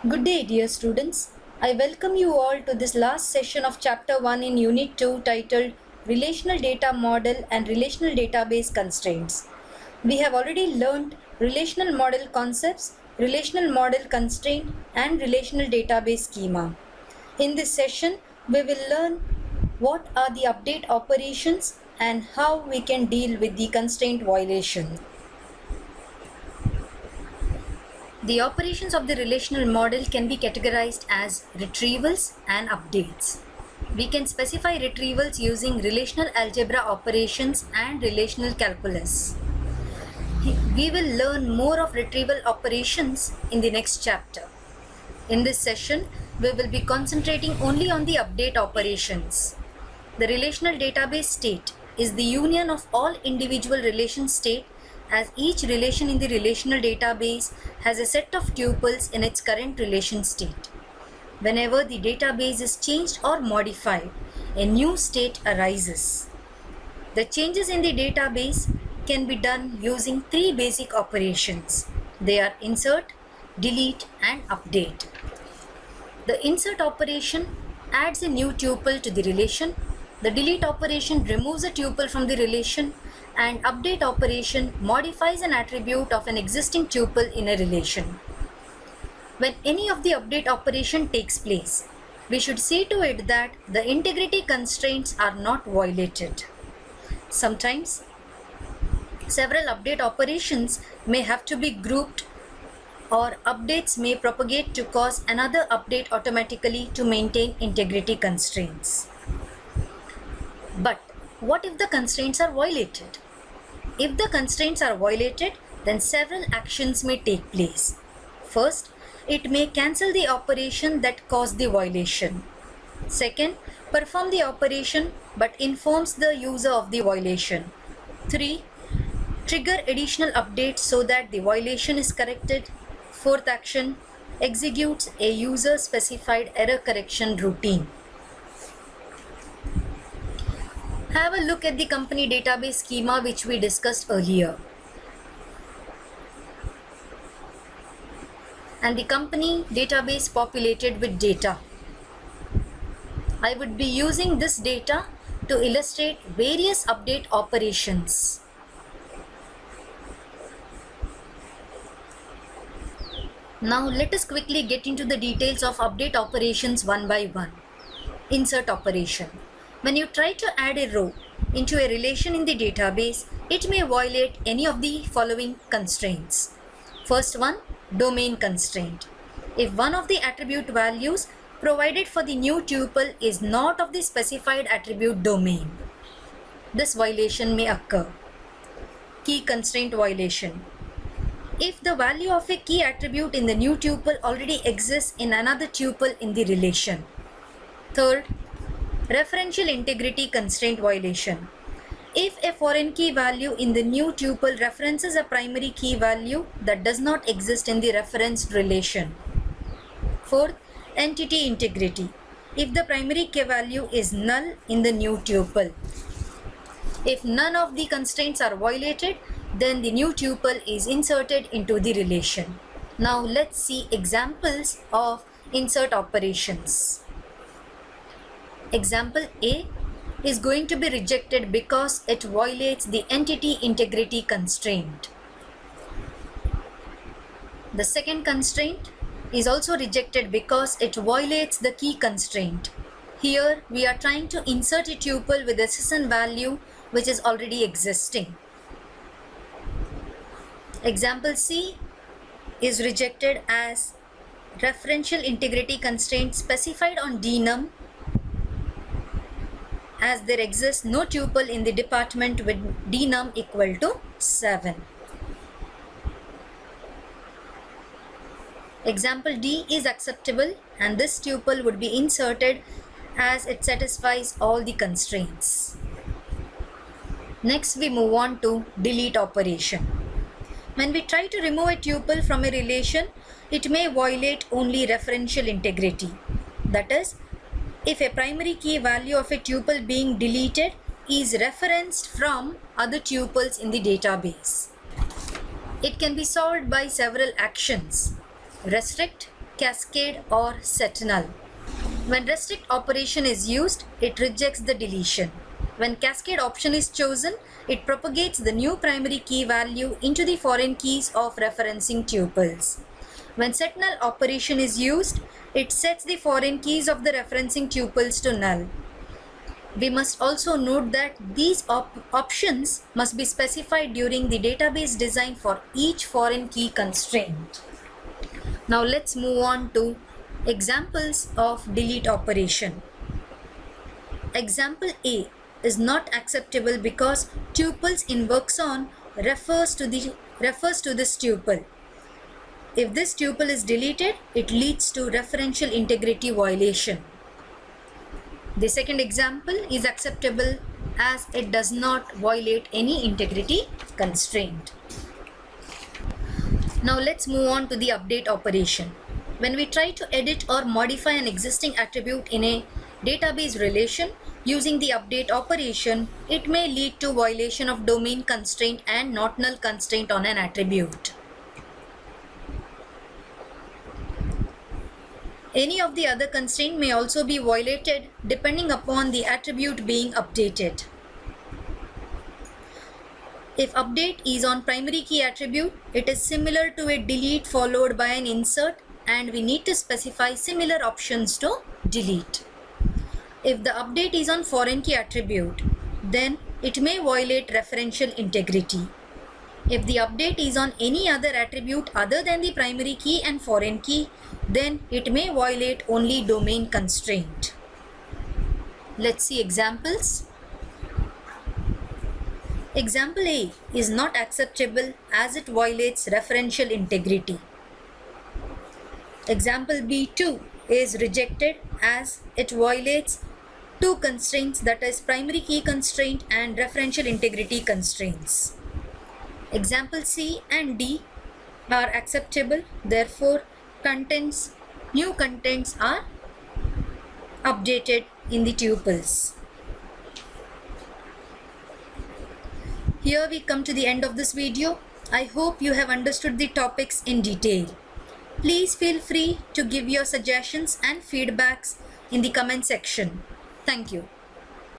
Good day, dear students. I welcome you all to this last session of Chapter 1 in Unit 2 titled Relational Data Model and Relational Database Constraints. We have already learned relational model concepts, relational model constraint, and relational database schema. In this session, we will learn what are the update operations and how we can deal with the constraint violation. The operations of the relational model can be categorized as retrievals and updates. We can specify retrievals using relational algebra operations and relational calculus. We will learn more of retrieval operations in the next chapter. In this session, we will be concentrating only on the update operations. The relational database state is the union of all individual relation state, as each relation in the relational database has a set of tuples in its current relation state. Whenever the database is changed or modified, a new state arises. The changes in the database can be done using three basic operations. They are insert, delete, and update. The insert operation adds a new tuple to the relation. The delete operation removes a tuple from the relation, and update operation modifies an attribute of an existing tuple in a relation. When any of the update operation takes place, we should see to it that the integrity constraints are not violated. Sometimes, several update operations may have to be grouped, or updates may propagate to cause another update automatically to maintain integrity constraints. But what if the constraints are violated? If the constraints are violated, then several actions may take place. First, it may cancel the operation that caused the violation. Second, perform the operation but informs the user of the violation. 3. Trigger additional updates so that the violation is corrected. Fourth action, executes a user-specified error correction routine. Have a look at the company database schema which we discussed earlier. And the company database populated with data. I would be using this data to illustrate various update operations. Now let us quickly get into the details of update operations one by one. Insert operation. When you try to add a row into a relation in the database, it may violate any of the following constraints. First one, domain constraint. If one of the attribute values provided for the new tuple is not of the specified attribute domain, this violation may occur. Key constraint violation. If the value of a key attribute in the new tuple already exists in another tuple in the relation. Third, referential integrity constraint violation. If a foreign key value in the new tuple references a primary key value that does not exist in the referenced relation. Fourth, entity integrity. If the primary key value is null in the new tuple. If none of the constraints are violated, then the new tuple is inserted into the relation. Now let's see examples of insert operations. Example A is going to be rejected because it violates the entity integrity constraint. The second constraint is also rejected because it violates the key constraint. Here we are trying to insert a tuple with a SYSN value which is already existing. Example C is rejected as referential integrity constraint specified on denum, as there exists no tuple in the department with denum equal to 7. Example D is acceptable and this tuple would be inserted as it satisfies all the constraints. Next we move on to delete operation. When we try to remove a tuple from a relation, it may violate only referential integrity. That is, if a primary key value of a tuple being deleted is referenced from other tuples in the database. It can be solved by several actions. Restrict, cascade or set-null. When restrict operation is used, it rejects the deletion. When cascade option is chosen, it propagates the new primary key value into the foreign keys of referencing tuples. When set-null operation is used, it sets the foreign keys of the referencing tuples to null. We must also note that these options must be specified during the database design for each foreign key constraint. Now let's move on to examples of delete operation. Example A is not acceptable because tuples in workson refers to this tuple. If this tuple is deleted, it leads to referential integrity violation. The second example is acceptable as it does not violate any integrity constraint. Now let's move on to the update operation. When we try to edit or modify an existing attribute in a database relation using the update operation, it may lead to violation of domain constraint and not null constraint on an attribute. Any of the other constraint may also be violated depending upon the attribute being updated. If update is on primary key attribute, it is similar to a delete followed by an insert, and we need to specify similar options to delete. If the update is on foreign key attribute, then it may violate referential integrity. If the update is on any other attribute other than the primary key and foreign key, then it may violate only domain constraint. Let's see examples. Example A is not acceptable as it violates referential integrity. Example B2 is rejected as it violates two constraints, that is primary key constraint and referential integrity constraints. Example C and D are acceptable, therefore new contents are updated in the tuples. Here we come to the end of this video. I hope you have understood the topics in detail. Please feel free to give your suggestions and feedbacks in the comment section. Thank you.